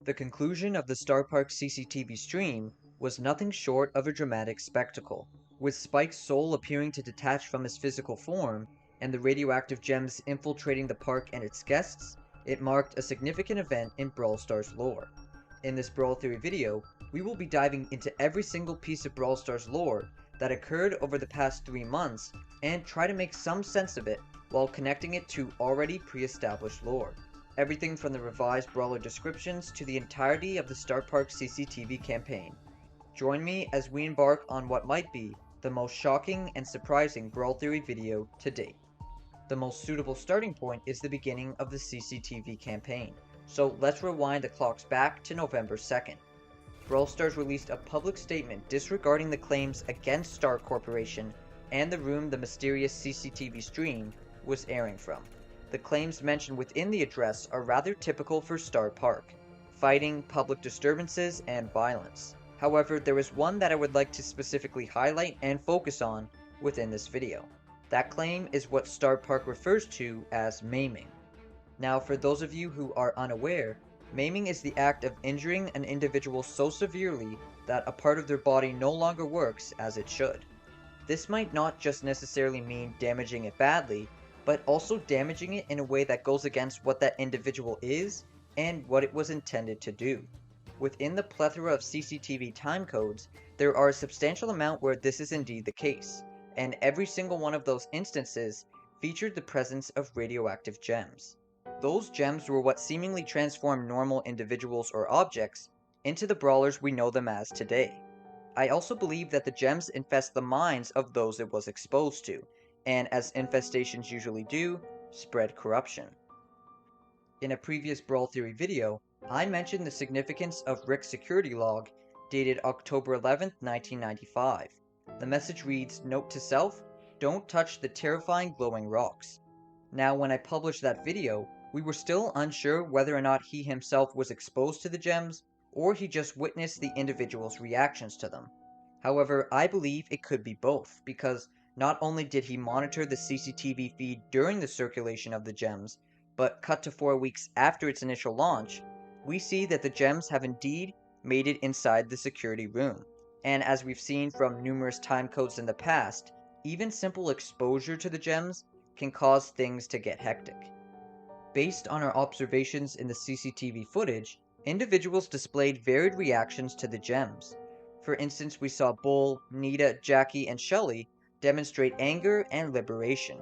The conclusion of the Starr Park CCTV stream was nothing short of a dramatic spectacle, with Spike's soul appearing to detach from his physical form and the radioactive gems infiltrating the park and its guests. It marked a significant event in Brawl Stars lore. In this Brawl Theory video, we will be diving into every single piece of Brawl Stars lore that occurred over the past 3 months and try to make some sense of it while connecting it to already pre-established lore. Everything from the revised Brawler Descriptions to the entirety of the Starr Park CCTV campaign. Join me as we embark on what might be the most shocking and surprising Brawl Theory video to date. The most suitable starting point is the beginning of the CCTV campaign, so let's rewind the clocks back to November 2nd. Brawl Stars released a public statement disregarding the claims against Starr Corporation and the room the mysterious CCTV stream was airing from. The claims mentioned within the address are rather typical for Starr Park: fighting, public disturbances, and violence. However, there is one that I would like to specifically highlight and focus on within this video. That claim is what Starr Park refers to as maming. Now, for those of you who are unaware, maming is the act of injuring an individual so severely that a part of their body no longer works as it should. This might not just necessarily mean damaging it badly, but also damaging it in a way that goes against what that individual is and what it was intended to do. Within the plethora of CCTV timecodes, there are a substantial amount where this is indeed the case, and every single one of those instances featured the presence of radioactive gems. Those gems were what seemingly transformed normal individuals or objects into the brawlers we know them as today. I also believe that the gems infest the minds of those it was exposed to, and as infestations usually do, spread corruption. In a previous Brawl Theory video, I mentioned the significance of Rick's security log dated October 11th, 1995. The message reads, "Note to self, don't touch the terrifying glowing rocks." Now, when I published that video, we were still unsure whether or not he himself was exposed to the gems, or he just witnessed the individual's reactions to them. However, I believe it could be both, because not only did he monitor the CCTV feed during the circulation of the gems, but cut to 4 weeks after its initial launch, we see that the gems have indeed made it inside the security room. And as we've seen from numerous timecodes in the past, even simple exposure to the gems can cause things to get hectic. Based on our observations in the CCTV footage, individuals displayed varied reactions to the gems. For instance, we saw Bull, Nita, Jackie, and Shelly demonstrate anger and liberation.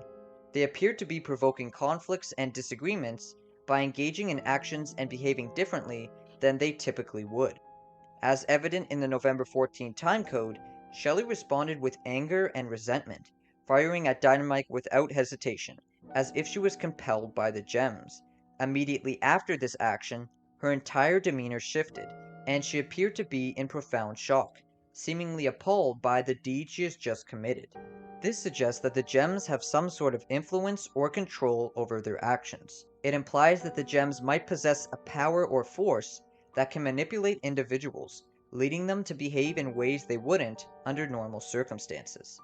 They appeared to be provoking conflicts and disagreements by engaging in actions and behaving differently than they typically would. As evident in the November 14 timecode, Shelly responded with anger and resentment, firing at Dynamite without hesitation, as if she was compelled by the gems. Immediately after this action, her entire demeanor shifted, and she appeared to be in profound shock, seemingly appalled by the deed she has just committed. This suggests that the gems have some sort of influence or control over their actions. It implies that the gems might possess a power or force that can manipulate individuals, leading them to behave in ways they wouldn't under normal circumstances.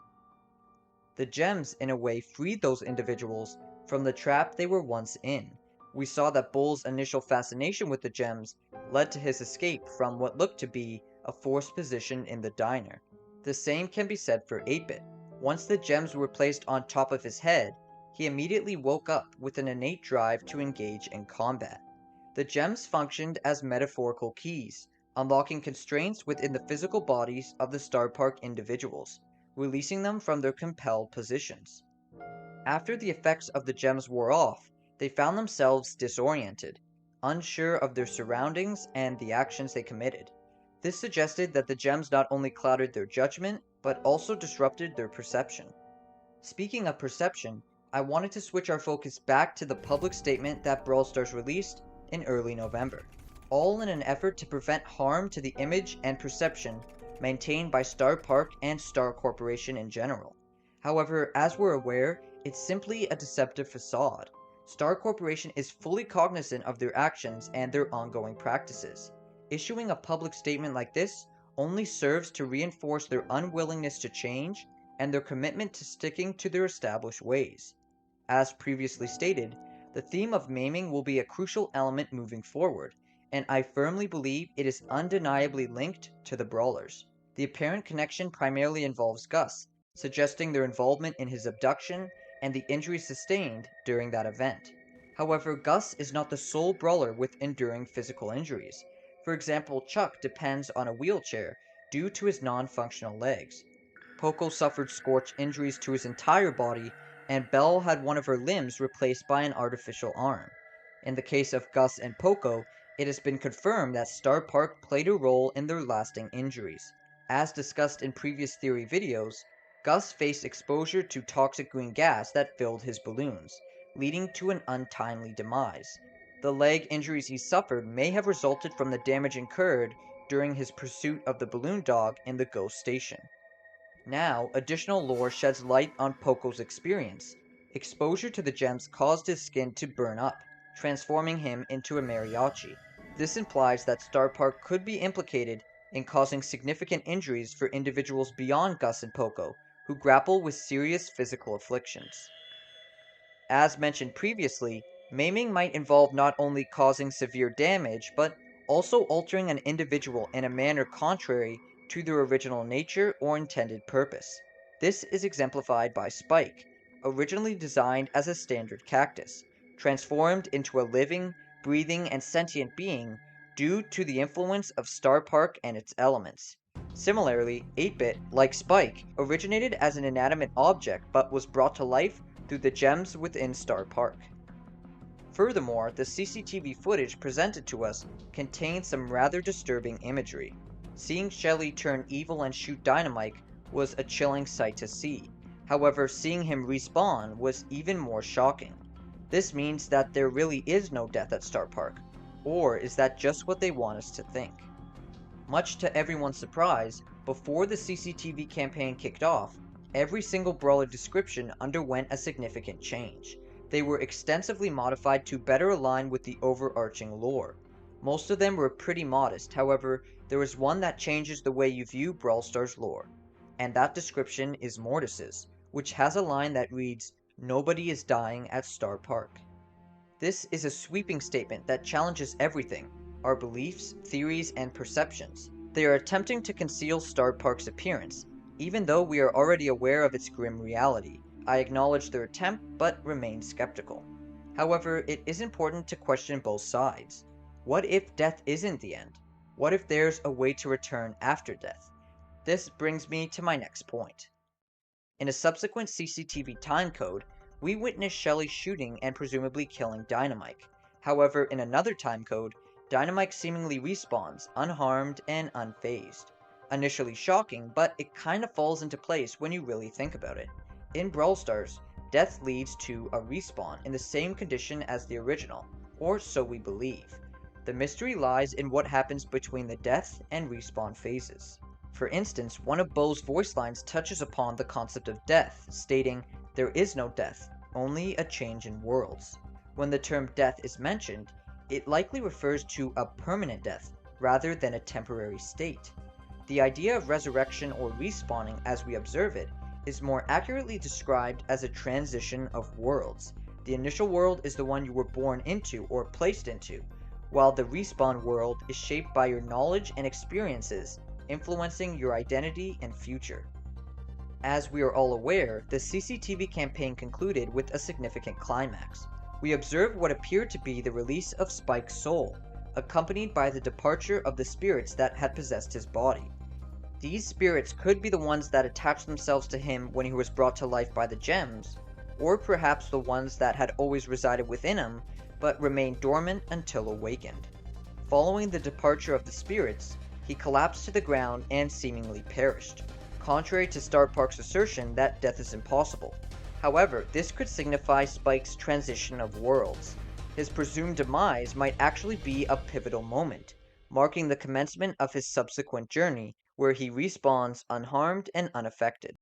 The gems, in a way, freed those individuals from the trap they were once in. We saw that Bull's initial fascination with the gems led to his escape from what looked to be a forced position in the diner. The same can be said for 8-Bit. Once the gems were placed on top of his head, he immediately woke up with an innate drive to engage in combat. The gems functioned as metaphorical keys, unlocking constraints within the physical bodies of the Starr Park individuals, releasing them from their compelled positions. After the effects of the gems wore off, they found themselves disoriented, unsure of their surroundings and the actions they committed. This suggested that the gems not only clouded their judgment, but also disrupted their perception. Speaking of perception, I wanted to switch our focus back to the public statement that Brawl Stars released in early November, all in an effort to prevent harm to the image and perception maintained by Starr Park and Starr Corporation in general. However, as we're aware, it's simply a deceptive facade. Starr Corporation is fully cognizant of their actions and their ongoing practices. Issuing a public statement like this only serves to reinforce their unwillingness to change and their commitment to sticking to their established ways. As previously stated, the theme of maming will be a crucial element moving forward, and I firmly believe it is undeniably linked to the Brawlers. The apparent connection primarily involves Gus, suggesting their involvement in his abduction and the injuries sustained during that event. However, Gus is not the sole Brawler with enduring physical injuries. For example, Chuck depends on a wheelchair due to his non-functional legs. Poco suffered scorch injuries to his entire body, and Belle had one of her limbs replaced by an artificial arm. In the case of Gus and Poco, it has been confirmed that Starr Park played a role in their lasting injuries. As discussed in previous theory videos, Gus faced exposure to toxic green gas that filled his balloons, leading to an untimely demise. The leg injuries he suffered may have resulted from the damage incurred during his pursuit of the balloon dog in the ghost station. Now, additional lore sheds light on Poco's experience. Exposure to the gems caused his skin to burn up, transforming him into a mariachi. This implies that Starr Park could be implicated in causing significant injuries for individuals beyond Gus and Poco, who grapple with serious physical afflictions. As mentioned previously, maiming might involve not only causing severe damage, but also altering an individual in a manner contrary to their original nature or intended purpose. This is exemplified by Spike, originally designed as a standard cactus, transformed into a living, breathing, and sentient being due to the influence of Starr Park and its elements. Similarly, 8-Bit, like Spike, originated as an inanimate object but was brought to life through the gems within Starr Park. Furthermore, the CCTV footage presented to us contains some rather disturbing imagery. Seeing Shelly turn evil and shoot Dynamite was a chilling sight to see. However, seeing him respawn was even more shocking. This means that there really is no death at Starr Park, or is that just what they want us to think? Much to everyone's surprise, before the CCTV campaign kicked off, every single Brawler description underwent a significant change. They were extensively modified to better align with the overarching lore. Most of them were pretty modest, however, there is one that changes the way you view Brawl Stars lore. And that description is Mortis's, which has a line that reads, "Nobody is dying at Starr Park." This is a sweeping statement that challenges everything, our beliefs, theories, and perceptions. They are attempting to conceal Starr Park's appearance, even though we are already aware of its grim reality. I acknowledge their attempt, but remain skeptical. However, it is important to question both sides. What if death isn't the end? What if there's a way to return after death? This brings me to my next point. In a subsequent CCTV timecode, we witness Shelly shooting and presumably killing Dynamite. However, in another timecode, Dynamite seemingly respawns, unharmed and unfazed. Initially shocking, but it kinda falls into place when you really think about it. In Brawl Stars, death leads to a respawn in the same condition as the original, or so we believe. The mystery lies in what happens between the death and respawn phases. For instance, one of Bo's voice lines touches upon the concept of death, stating, "There is no death, only a change in worlds." When the term death is mentioned, it likely refers to a permanent death rather than a temporary state. The idea of resurrection or respawning as we observe it is more accurately described as a transition of worlds. The initial world is the one you were born into or placed into, while the respawn world is shaped by your knowledge and experiences, influencing your identity and future. As we are all aware, the CCTV campaign concluded with a significant climax. We observed what appeared to be the release of Spike's soul, accompanied by the departure of the spirits that had possessed his body. These spirits could be the ones that attached themselves to him when he was brought to life by the gems, or perhaps the ones that had always resided within him, but remained dormant until awakened. Following the departure of the spirits, he collapsed to the ground and seemingly perished, contrary to Starr Park's assertion that death is impossible. However, this could signify Spike's transition of worlds. His presumed demise might actually be a pivotal moment, marking the commencement of his subsequent journey, where he respawns unharmed and unaffected.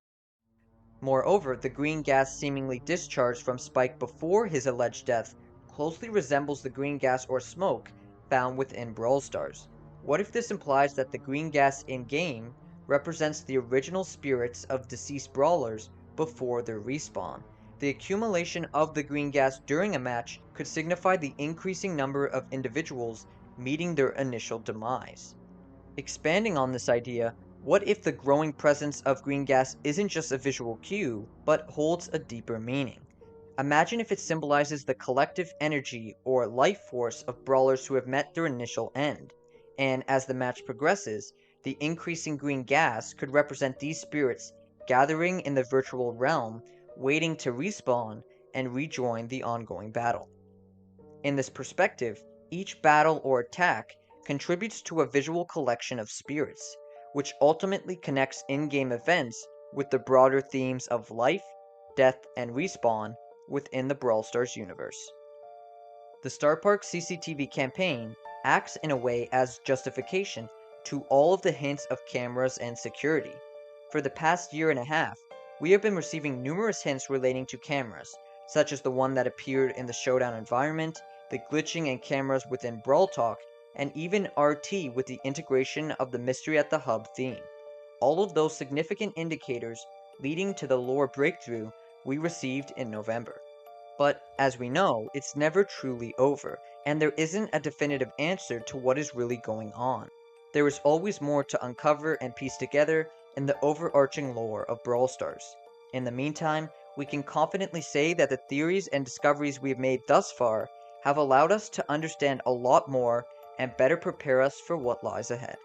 Moreover, the green gas seemingly discharged from Spike before his alleged death closely resembles the green gas or smoke found within Brawl Stars. What if this implies that the green gas in-game represents the original spirits of deceased brawlers before their respawn? The accumulation of the green gas during a match could signify the increasing number of individuals meeting their initial demise. Expanding on this idea, what if the growing presence of green gas isn't just a visual cue, but holds a deeper meaning? Imagine if it symbolizes the collective energy or life force of brawlers who have met their initial end, and as the match progresses, the increasing green gas could represent these spirits gathering in the virtual realm, waiting to respawn and rejoin the ongoing battle. In this perspective, each battle or attack contributes to a visual collection of spirits, which ultimately connects in-game events with the broader themes of life, death, and respawn within the Brawl Stars universe. The Starr Park CCTV campaign acts in a way as justification to all of the hints of cameras and security. For the past year and a half, we have been receiving numerous hints relating to cameras, such as the one that appeared in the showdown environment, the glitching and cameras within Brawl Talk, and even RT with the integration of the Mystery at the Hub theme. All of those significant indicators leading to the lore breakthrough we received in November. But, as we know, it's never truly over, and there isn't a definitive answer to what is really going on. There is always more to uncover and piece together in the overarching lore of Brawl Stars. In the meantime, we can confidently say that the theories and discoveries we have made thus far have allowed us to understand a lot more and better prepare us for what lies ahead.